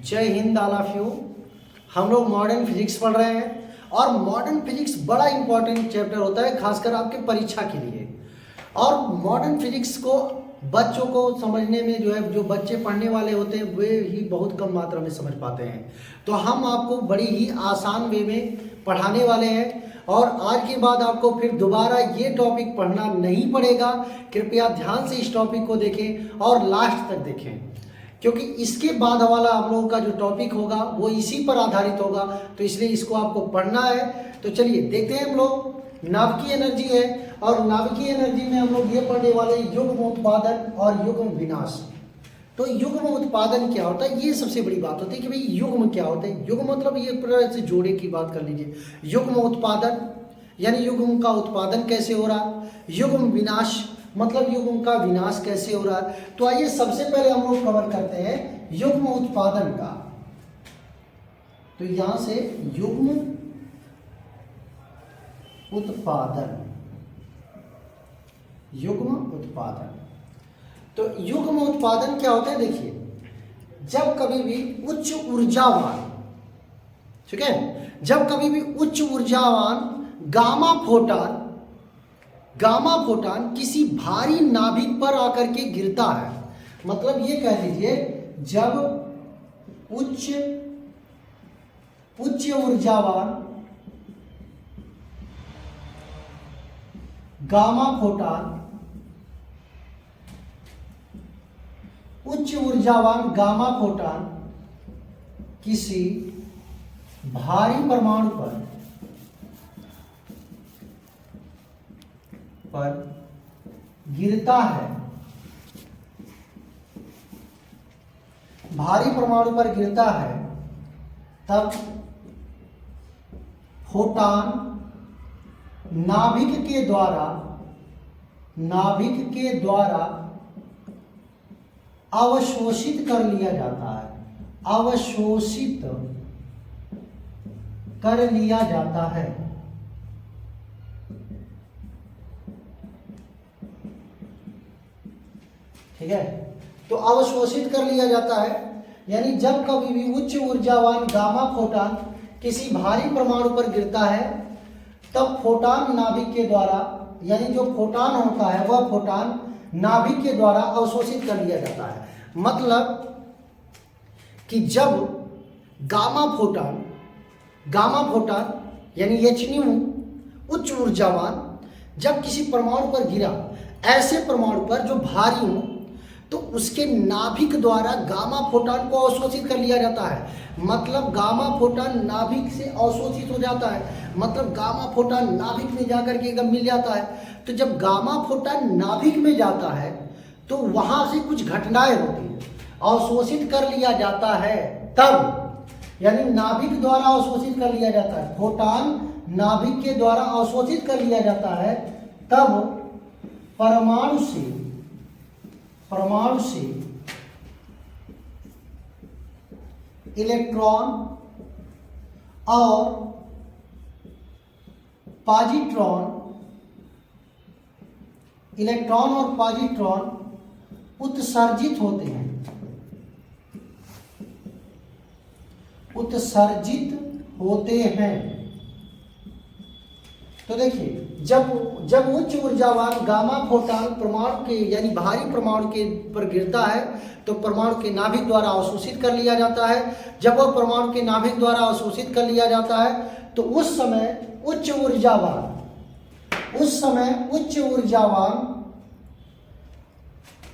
जय Hind all of you. हम लोग मॉडर्न फिजिक्स पढ़ रहे हैं और मॉडर्न फिजिक्स बड़ा इंपॉर्टेंट चैप्टर होता है खासकर आपके परीक्षा के लिए। और मॉडर्न फिजिक्स को बच्चों को समझने में जो बच्चे पढ़ने वाले होते हैं वे ही बहुत कम मात्रा में समझ पाते हैं। तो हम आपको बड़ी ही आसान वे में पढ़ाने वाले हैं और आज के बाद आपको फिर दोबारा ये टॉपिक पढ़ना नहीं पड़ेगा। कृपया ध्यान से इस टॉपिक को देखें और लास्ट तक देखें, क्योंकि इसके बाद वाला हम लोगों का जो टॉपिक होगा वो इसी पर आधारित होगा, तो इसलिए इसको आपको पढ़ना है। तो चलिए देखते हैं। हम लोग नाभिकीय एनर्जी है और नाभिकीय एनर्जी में हम लोग ये पढ़ने वाले युग्म उत्पादन और युग्म विनाश। तो युग्म उत्पादन क्या होता है, ये सबसे बड़ी बात होती है कि भाई युग्म क्या होता है। युग्म मतलब ये प्रकार से जोड़े की बात कर लीजिए। युग्म उत्पादन यानी युग्म का उत्पादन कैसे हो रहा, युग्म विनाश मतलब युग्म का विनाश कैसे हो रहा है। तो आइए सबसे पहले हम लोग कवर करते हैं युग्म उत्पादन का। तो यहां से युग्म उत्पादन, युग्म उत्पादन। तो युग्म उत्पादन क्या होता है, देखिए जब कभी भी उच्च ऊर्जावान, ठीक है, जब कभी भी उच्च ऊर्जावान गामा फोटान किसी भारी नाभिक पर आकर के गिरता है, मतलब ये कह लीजिए जब उच्च ऊर्जावान गामा फोटान, उच्च ऊर्जावान गामा फोटान किसी भारी परमाणु पर गिरता है, भारी परमाणु पर गिरता है, तब फोटान नाभिक के द्वारा अवशोषित कर लिया जाता है, अवशोषित कर लिया जाता है। ठीक है, तो अवशोषित कर लिया जाता है यानी जब कभी भी उच्च ऊर्जावान गामा फोटान किसी भारी परमाणु पर गिरता है तब फोटान नाभिक के द्वारा, यानी जो फोटान होता है वह फोटान नाभिक के द्वारा अवशोषित कर लिया जाता है। मतलब कि जब गामा फोटान यानी Hν उच्च ऊर्जावान जब किसी परमाणु पर गिरा, ऐसे परमाणु पर जो भारी हो, तो उसके नाभिक द्वारा गामा फोटान को अवशोषित कर लिया जाता है। मतलब गामा फोटान नाभिक से अवशोषित हो जाता है, मतलब गामा फोटान नाभिक में जाकर के एकदम मिल जाता है। तो जब गामा फोटान नाभिक में जाता है तो वहां से कुछ घटनाएं होती हैं, अवशोषित कर लिया जाता है तब, यानी नाभिक द्वारा अवशोषित कर लिया जाता है, फोटान नाभिक के द्वारा अवशोषित कर लिया जाता है, तब परमाणु से इलेक्ट्रॉन और पॉजिट्रॉन उत्सर्जित होते हैं। तो देखिए जब उच्च ऊर्जावान गामा फोटान परमाणु के यानी भारी परमाणु के पर गिरता है तो परमाणु के नाभिक द्वारा अवशोषित कर लिया जाता है। जब वह परमाणु के नाभिक द्वारा अवशोषित कर लिया जाता है तो उस समय उच्च ऊर्जावान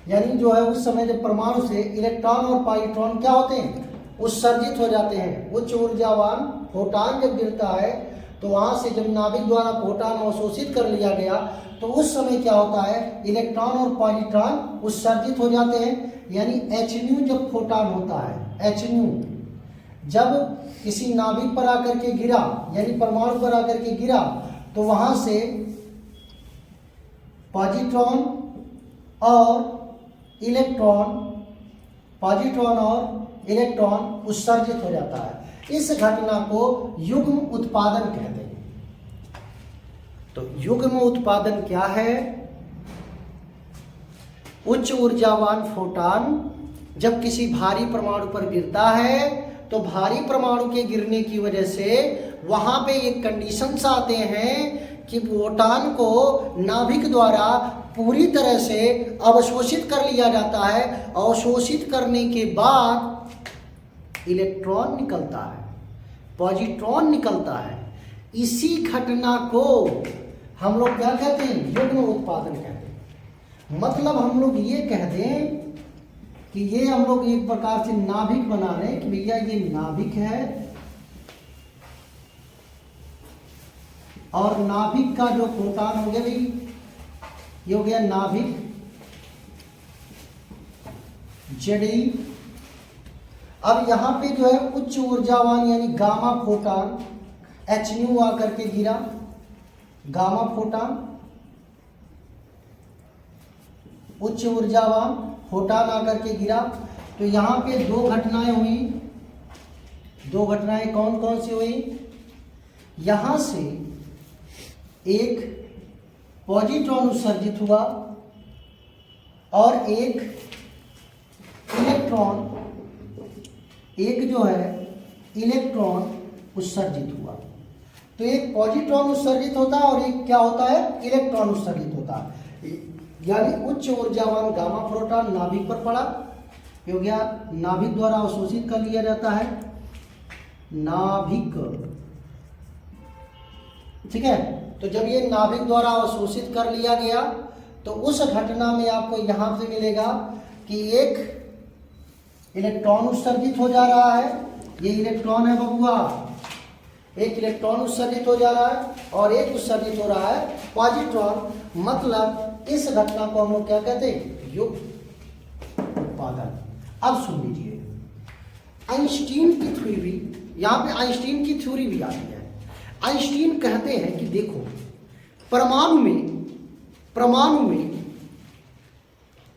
यानी जो है उस समय जब परमाणु से इलेक्ट्रॉन और पॉजिट्रॉन क्या होते हैं, उत्सर्जित हो जाते हैं। उच्च ऊर्जावान फोटान जब गिरता है तो वहां से जब नाभिक द्वारा फोटान अवशोषित कर लिया गया तो उस समय क्या होता है, इलेक्ट्रॉन और पॉजिट्रॉन उत्सर्जित हो जाते हैं। यानी Hν जब फोटान होता है, Hν जब किसी नाभिक पर आकर के गिरा यानी परमाणु पर आकर के गिरा तो वहां से पॉजिट्रॉन और इलेक्ट्रॉन उत्सर्जित हो जाता है। इस घटना को युग्म उत्पादन कहते हैं। तो युग्म उत्पादन क्या है, उच्च ऊर्जावान फोटान जब किसी भारी परमाणु पर गिरता है तो भारी परमाणु के गिरने की वजह से वहां पे एक कंडीशंस आते हैं कि प्रोटॉन को नाभिक द्वारा पूरी तरह से अवशोषित कर लिया जाता है। अवशोषित करने के बाद इलेक्ट्रॉन निकलता है, पॉजिट्रॉन निकलता है। इसी घटना को हम लोग क्या कहते हैं? युग्म उत्पादन कहते हैं। मतलब हम लोग ये कह दें कि ये हम लोग एक प्रकार से नाभिक बना रहे हैं कि भैया ये नाभिक है और नाभिक का जो प्रोटॉन हो गया भाई, ये हो गया नाभिक Ze। अब यहां पे जो है उच्च ऊर्जावान यानी गामा फोटॉन Hν आकर के गिरा, गामा फोटॉन उच्च ऊर्जावान फोटॉन आकर के गिरा। तो यहां पे दो घटनाएं हुई। दो घटनाएं कौन कौन सी हुई? यहां से एक पॉजिट्रॉन उत्सर्जित हुआ और एक इलेक्ट्रॉन, एक जो है इलेक्ट्रॉन उत्सर्जित हुआ। तो एक पॉजिट्रॉन उत्सर्जित होता है और एक क्या होता है? इलेक्ट्रॉन उत्सर्जित होता है। यानी उच्च ऊर्जावान गामा प्रोटॉन नाभिक पर पड़ा, हो गया नाभिक द्वारा अवशोषित कर लिया जाता है, नाभिक, ठीक है। तो जब ये नाभिक द्वारा अवशोषित कर लिया गया तो उस घटना में आपको यहां से मिलेगा कि एक इलेक्ट्रॉन उत्सर्जित हो जा रहा है, ये इलेक्ट्रॉन है बबुआ, एक इलेक्ट्रॉन उत्सर्जित हो जा रहा है और एक उत्सर्जित हो रहा है पॉजिट्रॉन। मतलब इस घटना को हम लोग क्या कहते हैं? युग्म उत्पादन। अब सुन लीजिए, आइंस्टीन की थ्योरी, यहां पे आइंस्टीन की थ्योरी भी आती है। आइंस्टीन कहते हैं कि देखो परमाणु में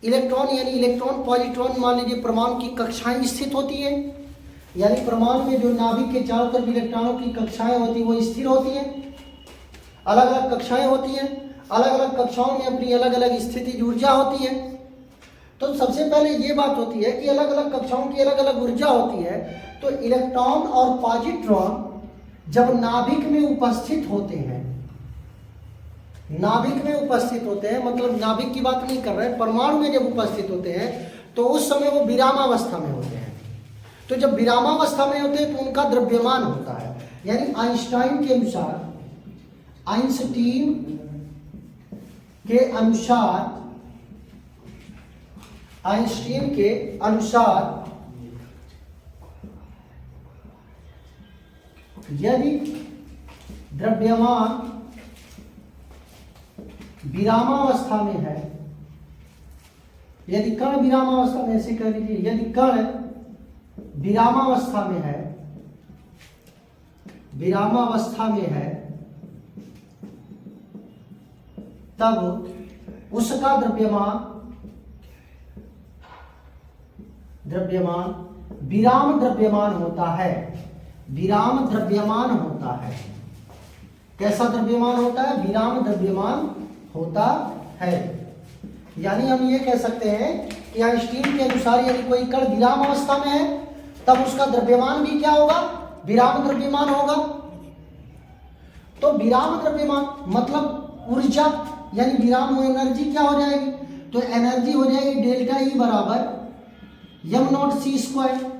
इलेक्ट्रॉन यानी इलेक्ट्रॉन पॉजिट्रॉन, मान लीजिए परमाणु की कक्षाएं स्थित होती हैं, यानी परमाणु में जो नाभिक के चारों तरफ इलेक्ट्रॉनों की कक्षाएं होती हैं वो स्थिर होती हैं, अलग अलग कक्षाएं होती हैं, अलग अलग कक्षाओं में अपनी अलग अलग स्थिति ऊर्जा होती है। तो सबसे पहले ये बात होती है कि अलग अलग कक्षाओं की अलग अलग ऊर्जा होती है। तो इलेक्ट्रॉन और पॉजिट्रॉन जब नाभिक में उपस्थित होते हैं, नाभिक में उपस्थित होते हैं, मतलब नाभिक की बात नहीं कर रहे हैं, परमाणु में जब उपस्थित होते हैं तो उस समय वो विरामावस्था में होते हैं। तो जब विरामावस्था में होते हैं तो उनका द्रव्यमान होता है। यानी आइंस्टाइन के अनुसार, आइंस्टीन के अनुसार, आइंस्टीन के अनुसार यदि द्रव्यमान विरामावस्था में है, यदि कण विरामावस्था में, ऐसे कह लीजिए, यदि कण विरामावस्था में है, विरामावस्था में है, तब उसका द्रव्यमान विराम द्रव्यमान होता है। विराम द्रव्यमान होता है। कैसा द्रव्यमान होता है? विराम द्रव्यमान होता है। यानी हम ये कह सकते हैं कि आइंस्टीन के अनुसार यदि कोई कण विराम अवस्था में है तब उसका द्रव्यमान भी क्या होगा? विराम द्रव्यमान होगा। तो विराम द्रव्यमान मतलब ऊर्जा, यानी विराम एनर्जी क्या हो जाएगी? तो एनर्जी हो जाएगी डेल्टा ई बराबर M not C square.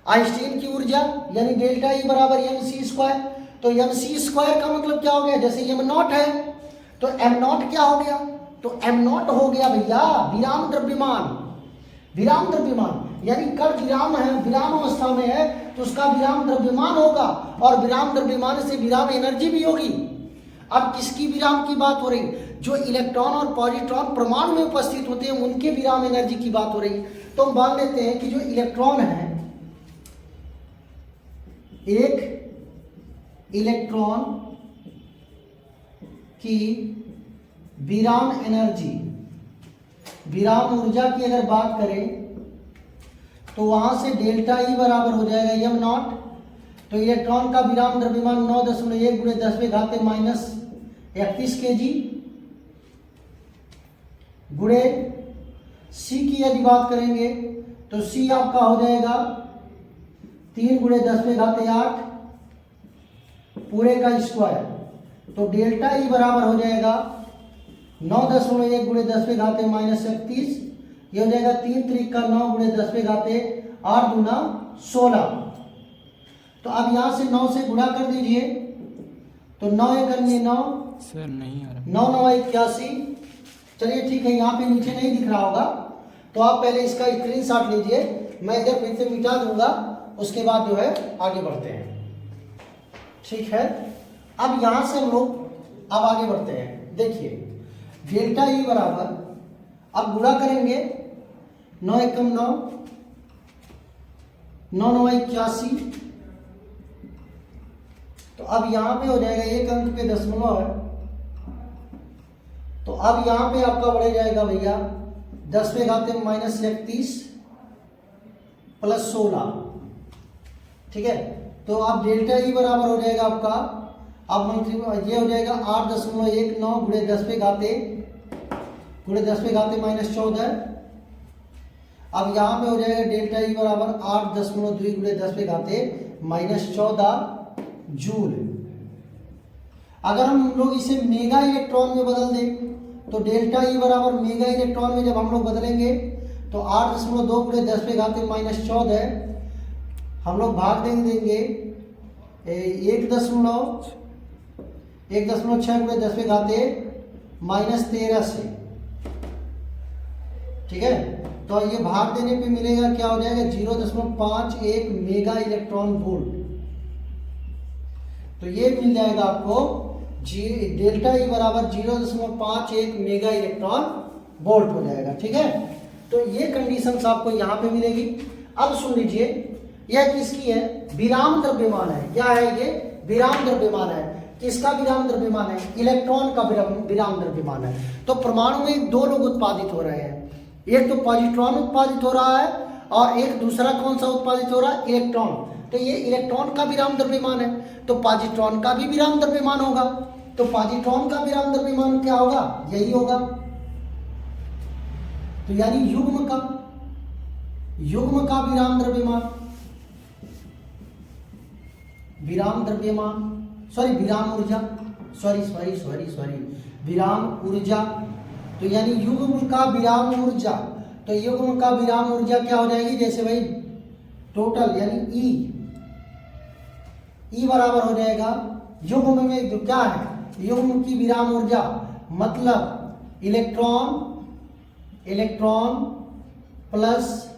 Einstein की ऊर्जा यानी डेल्टा ई बराबर एम सी स्क्वायर। तो एम सी स्क्वायर का मतलब क्या हो गया? जैसे एम नॉट है तो एम नॉट क्या हो गया? तो एम नॉट हो गया भैया विराम द्रव्यमान। विराम द्रव्यमान यानी कण विराम है, विराम अवस्था में है तो उसका विराम द्रव्यमान होगा और विराम द्रव्यमान से विराम एनर्जी भी होगी। अब किसकी विराम की बात हो रही? जो इलेक्ट्रॉन और पॉजिट्रॉन परमाणु में उपस्थित होते हैं उनके विराम एनर्जी की बात हो रही। तो हम मान लेते हैं कि जो इलेक्ट्रॉन है, एक इलेक्ट्रॉन की विराम एनर्जी, विराम ऊर्जा की अगर बात करें तो वहां से डेल्टा ई बराबर हो जाएगा एम नॉट। तो इलेक्ट्रॉन का विराम द्रव्यमान 9.1 गुणे 10⁻31 kg गुणे सी की यदि बात करेंगे तो C आपका हो जाएगा 3 गुणे 10 में घाते 8 पूरे का स्क्वायर। तो डेल्टा E बराबर हो जाएगा 9.1 गुणे 10 में घाते -31। ये हो जाएगा 3 त्रिक का 9 गुणे 10 में घाते 8 दूना 16। तो अब यहाँ से 9 से गुणा कर दीजिए। तो 9 एकम 9 सर नहीं आ रहा। 9 9 81। चलिए ठीक है, यहाँ पे नीचे नहीं दिख रहा होगा तो आप पहले इसका स्क्रीनशॉट लीजिए, मैं इधर फिर से मिटा दूंगा, उसके बाद जो है आगे बढ़ते हैं। ठीक है, अब यहाँ से हम लोग अब आगे बढ़ते हैं। देखिए डेल्टा E बराबर, अब गुणा करेंगे 9 एकम 9 9 9 81। तो अब यहाँ पे हो जाएगा एक अंक पे दशमलव है, तो अब यहाँ पे आपका बढ़ जाएगा भैया 10 में घाते -31 प्लस 16। ठीक है, तो अब डेल्टा E बराबर हो जाएगा आपका, अब ये हो जाएगा 8.19 गुणे 10 में घाते -14। अब यहाँ पे हो जाएगा डेल्टा E बराबर 8.2 गुणे 10 में घाते -14 जूल। अगर हम लोग इसे मेगा इलेक्ट्रॉन में बदल दें तो डेल्टा E बराबर मेगा इलेक्ट्रॉन में जब हम लोग बदलेंगे तो 8.2 गुणे 10 में घाते -14 हम लोग भाग देंगे 1.6 गुणे 10 में घाते -13 से। ठीक है, तो ये भाग देने पे मिलेगा, क्या हो जाएगा 0.51 मेगा इलेक्ट्रॉन वोल्ट। तो ये मिल जाएगा आपको डेल्टा E बराबर 0.51 मेगा इलेक्ट्रॉन वोल्ट हो जाएगा। ठीक है, तो ये कंडीशंस आपको यहाँ पे मिलेगी। अब सुन लीजिए, यह किसकी है, विराम द्रव्यमान है। क्या है ये, विराम द्रव्यमान है। किसका विराम द्रव्यमान है, इलेक्ट्रॉन का विराम द्रव्यमान है। तो परमाणु में दो लोग उत्पादित हो रहे हैं, एक तो पॉजिट्रॉन उत्पादित हो रहा है और एक दूसरा कौन सा उत्पादित हो रहा है, इलेक्ट्रॉन। तो ये इलेक्ट्रॉन का विराम द्रव्यमान है, तो पॉजिट्रॉन का भी विराम द्रव्यमान होगा। तो पॉजिट्रॉन का विराम द्रव्यमान क्या होगा, यही होगा। तो यानी युग्म का विराम द्रव्यमान, विराम ऊर्जा, विराम ऊर्जा। तो यानी युग्म का विराम ऊर्जा, तो युग्म का विराम ऊर्जा क्या हो जाएगी, जैसे भाई टोटल यानी E बराबर हो जाएगा युग्म में जो क्या है, युग्म की विराम ऊर्जा मतलब इलेक्ट्रॉन प्लस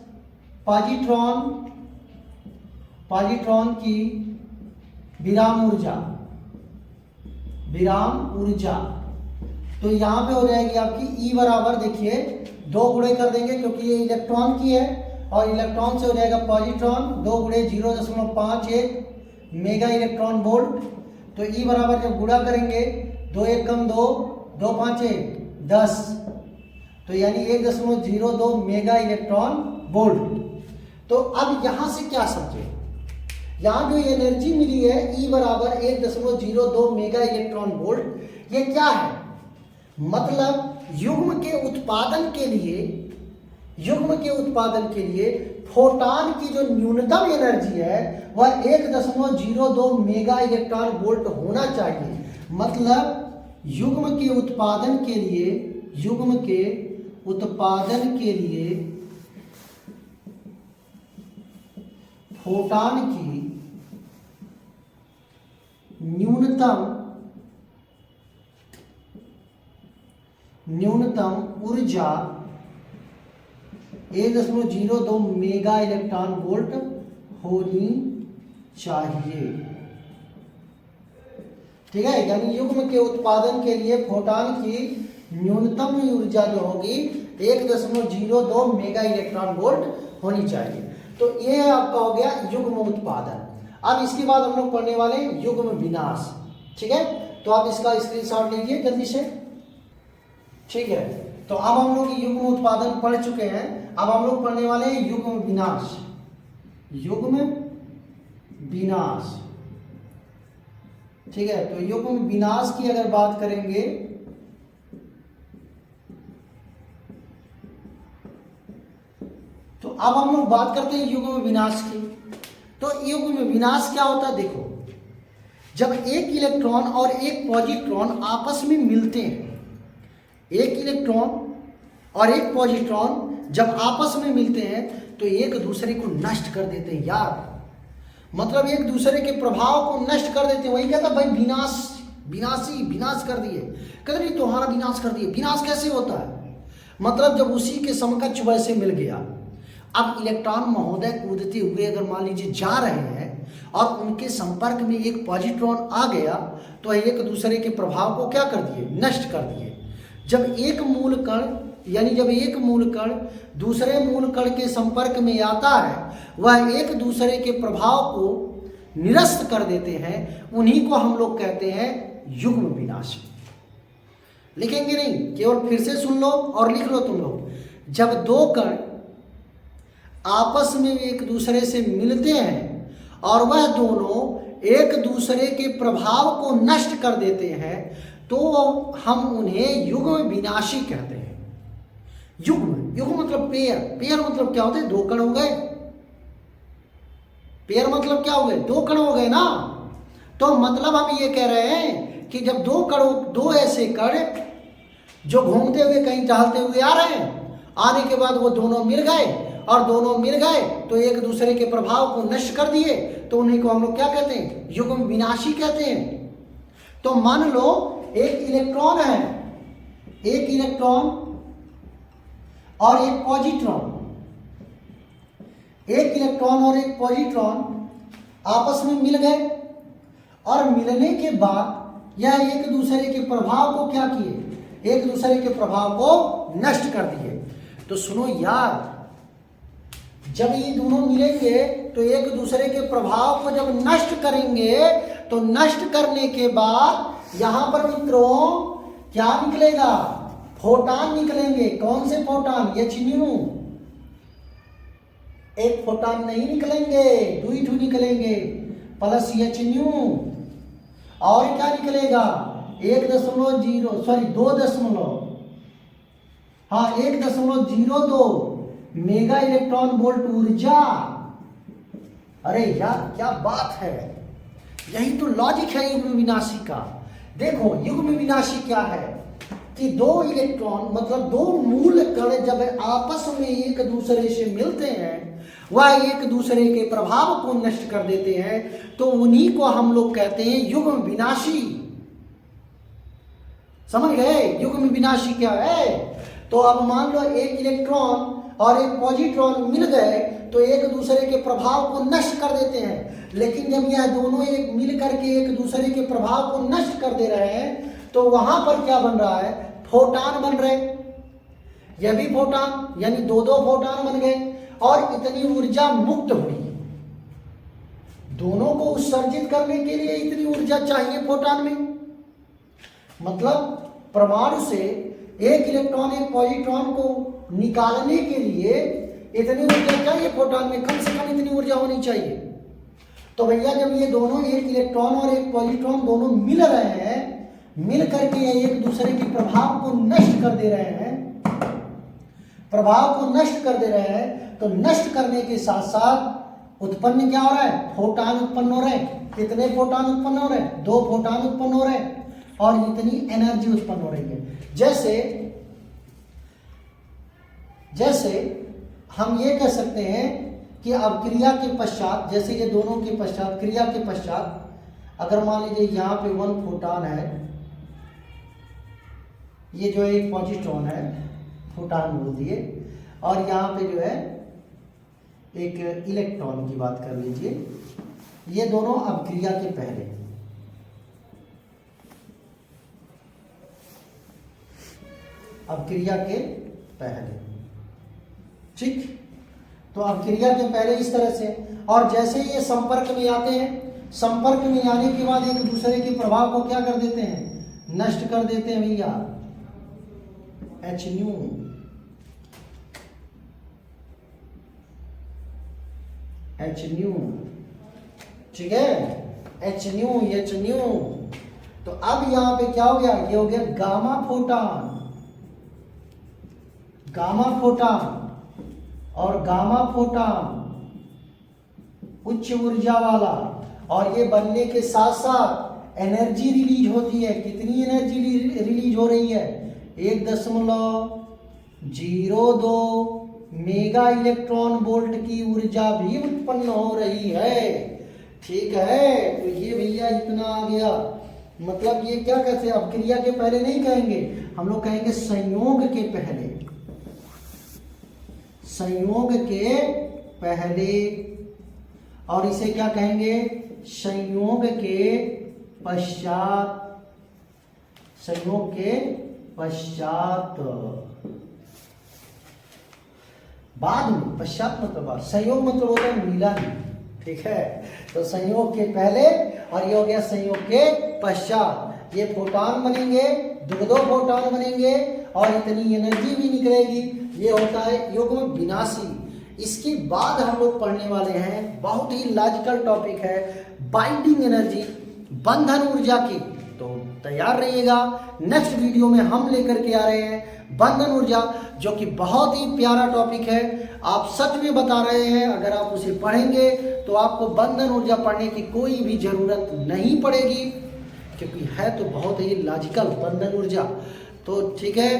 पॉजिट्रॉन की विराम ऊर्जा। तो यहाँ पे हो जाएगी आपकी E बराबर, देखिए 2 गुणे कर देंगे क्योंकि ये इलेक्ट्रॉन की है और इलेक्ट्रॉन से हो जाएगा पॉजिट्रॉन, 2 गुणे 0.51 मेगा इलेक्ट्रॉन वोल्ट। तो E बराबर जब गुणा करेंगे 2 एकम 2 2 पाँचे 10, तो यानी 1.02 मेगा इलेक्ट्रॉन वोल्ट। तो अब यहाँ से क्या समझे, यहाँ जो एनर्जी मिली है E बराबर 1.02 मेगा इलेक्ट्रॉन वोल्ट, ये क्या है, मतलब युग्म के उत्पादन के लिए फोटॉन की जो न्यूनतम एनर्जी है वह 1.02 मेगा इलेक्ट्रॉन वोल्ट होना चाहिए। मतलब युग्म के उत्पादन के लिए फोटॉन की न्यूनतम ऊर्जा 1.02 मेगा इलेक्ट्रॉन वोल्ट होनी चाहिए। ठीक है, यानी युग्म के उत्पादन के लिए फोटॉन की न्यूनतम ऊर्जा जो होगी 1.02 मेगा इलेक्ट्रॉन वोल्ट होनी चाहिए। तो ये आपका हो गया युग्म उत्पादन। अब इसके बाद हम लोग पढ़ने वाले हैं युग्म विनाश। ठीक है, तो आप इसका स्क्रीनशॉट लीजिए जल्दी से। ठीक है, तो अब हम लोग युग्म उत्पादन पढ़ चुके हैं, अब हम लोग पढ़ने वाले हैं युग्म विनाश। ठीक है, तो युग्म विनाश की अगर बात करेंगे तो अब हम लोग बात करते हैं युग्म विनाश की। तो युग्म विनाश क्या होता है? देखो, जब एक इलेक्ट्रॉन और एक पॉजिट्रॉन आपस में मिलते हैं, एक इलेक्ट्रॉन और एक पॉजिट्रॉन जब आपस में मिलते हैं तो एक दूसरे को नष्ट कर देते हैं यार। मतलब एक दूसरे के प्रभाव को नष्ट कर देते हैं। वही कहता भाई विनाश कर दिए, कहते नहीं तुम्हारा विनाश कर दिए। विनाश कैसे होता है? मतलब जब उसी के समकक्ष वैसे मिल गया। अब इलेक्ट्रॉन महोदय कूदते हुए अगर मान लीजिए जा रहे हैं और उनके संपर्क में एक पॉजिट्रॉन आ गया तो एक दूसरे के प्रभाव को क्या कर दिए? नष्ट कर दिए। जब एक मूल कण दूसरे मूल कण के संपर्क में आता है, वह एक दूसरे के प्रभाव को निरस्त कर देते हैं। उन्हीं को हम लोग कहते हैं युग्म विनाश। लिखेंगे नहीं, केवल फिर से सुन लो और लिख लो तुम लोग। जब दो कण आपस में एक दूसरे से मिलते हैं और वह दोनों एक दूसरे के प्रभाव को नष्ट कर देते हैं तो हम उन्हें युग्म विनाशी कहते हैं। युग्म मतलब पेयर मतलब क्या होते हैं? दो कण हो गए। पेयर मतलब क्या हो गए? दो कण हो गए ना। तो मतलब हम ये कह रहे हैं कि जब दो ऐसे कण जो घूमते हुए कहीं टहलते हुए आ रहे हैं, आने के बाद वो दोनों मिल गए और दोनों मिल गए तो एक दूसरे के प्रभाव को नष्ट कर दिए, तो उन्हीं को हम लोग क्या कहते हैं? युग्म विनाशी कहते हैं। तो मान लो एक इलेक्ट्रॉन है, एक इलेक्ट्रॉन और एक पॉजिट्रॉन, एक इलेक्ट्रॉन और एक पॉजिट्रॉन आपस में मिल गए और मिलने के बाद यह एक दूसरे के प्रभाव को क्या किए? एक दूसरे के प्रभाव को नष्ट कर दिए। तो सुनो यार, जब ये दोनों मिलेंगे तो एक दूसरे के प्रभाव को जब नष्ट करेंगे तो नष्ट करने के बाद यहां पर मित्रों क्या निकलेगा? फोटान निकलेंगे। कौन से फोटान? Hnu। एक फोटान नहीं निकलेंगे, दो निकलेंगे प्लस Hnu। और क्या निकलेगा? 1.02 मेगा इलेक्ट्रॉन वोल्ट ऊर्जा। अरे यार क्या बात है! यही तो लॉजिक है युग्म विनाशी का। देखो युग्म विनाशी क्या है कि दो इलेक्ट्रॉन मतलब दो मूल कण जब आपस में एक दूसरे से मिलते हैं, वह एक दूसरे के प्रभाव को नष्ट कर देते हैं, तो उन्हीं को हम लोग कहते हैं युग्म विनाशी। समझ गए युग्म विनाशी क्या है? तो अब मान लो एक इलेक्ट्रॉन और एक पॉजिट्रॉन मिल गए तो एक दूसरे के प्रभाव को नष्ट कर देते हैं। लेकिन जब यह दोनों एक मिल करके एक दूसरे के प्रभाव को नष्ट कर दे रहे हैं तो वहां पर क्या बन रहा है? फोटान बन रहे। यह भी फोटान, यानी दो फोटान बन गए और इतनी ऊर्जा मुक्त हुई। दोनों को उत्सर्जित करने के लिए इतनी ऊर्जा चाहिए फोटान में। मतलब परमाणु से एक इलेक्ट्रॉन एक पॉजिट्रॉन को निकालने के लिए इतनी ऊर्जा चाहिए फोटान में, कम से कम इतनी ऊर्जा होनी चाहिए। तो भैया जब ये दोनों एक इलेक्ट्रॉन और एक पॉजिट्रॉन दोनों मिल रहे हैं, मिल करके एक दूसरे के प्रभाव को नष्ट कर दे रहे हैं, तो नष्ट करने के साथ साथ उत्पन्न क्या हो रहा है? फोटान उत्पन्न हो रहे हैं। कितने फोटान उत्पन्न हो रहे हैं? 2 फोटान उत्पन्न हो रहे हैं और इतनी एनर्जी उत्पन्न हो रही है। जैसे हम ये कह सकते हैं कि अब क्रिया के पश्चात, जैसे ये दोनों के पश्चात, क्रिया के पश्चात अगर मान लीजिए यहाँ पे 1 फोटान है, ये जो एक पॉजिट्रॉन है, फोटान बोल दिए, और यहाँ पे जो है एक इलेक्ट्रॉन की बात कर लीजिए, ये दोनों अब क्रिया के पहले, अब क्रिया के पहले, ठीक। तो अब क्रिया के पहले इस तरह से, और जैसे ये संपर्क में आते हैं, संपर्क में आने के बाद एक दूसरे के प्रभाव को क्या कर देते हैं? नष्ट कर देते हैं भैया। Hnu, ठीक है, Hnu। तो अब यहां पे क्या हो गया? ये हो गया गामा फोटान, और गामा फोटॉन उच्च ऊर्जा वाला, और ये बनने के साथ साथ एनर्जी रिलीज होती है। कितनी एनर्जी रिलीज हो रही है? 1.02 मेगा इलेक्ट्रॉन वोल्ट की ऊर्जा भी उत्पन्न हो रही है। ठीक है, तो ये भैया इतना आ गया। मतलब ये क्या कहते हैं, अब क्रिया के पहले नहीं कहेंगे, हम लोग कहेंगे संयोग के पहले। संयोग के पहले, और इसे क्या कहेंगे? संयोग के पश्चात। संयोग के पश्चात, बाद में। पश्चात मतलब बाद, संयोग मतलब होता है मिलन। ठीक है, तो संयोग के पहले और ये हो गया संयोग के पश्चात। ये फोटॉन बनेंगे, दो फोटॉन बनेंगे और इतनी एनर्जी भी निकलेगी। ये होता है युग्म विनाशी। इसके बाद हम लोग पढ़ने वाले हैं, बहुत ही लॉजिकल टॉपिक है, बाइंडिंग एनर्जी, बंधन ऊर्जा की। तो तैयार रहिएगा, नेक्स्ट वीडियो में हम लेकर के आ रहे हैं बंधन ऊर्जा, जो कि बहुत ही प्यारा टॉपिक है। आप सच में बता रहे हैं, अगर आप उसे पढ़ेंगे तो आपको बंधन ऊर्जा पढ़ने की कोई भी जरूरत नहीं पड़ेगी, क्योंकि है तो बहुत ही लॉजिकल बंधन ऊर्जा। तो ठीक है,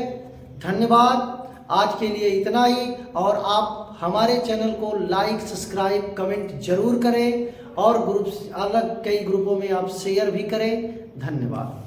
धन्यवाद, आज के लिए इतना ही। और आप हमारे चैनल को लाइक, सब्सक्राइब, कमेंट जरूर करें और ग्रुप्स, अलग कई ग्रुपों में आप शेयर भी करें। धन्यवाद।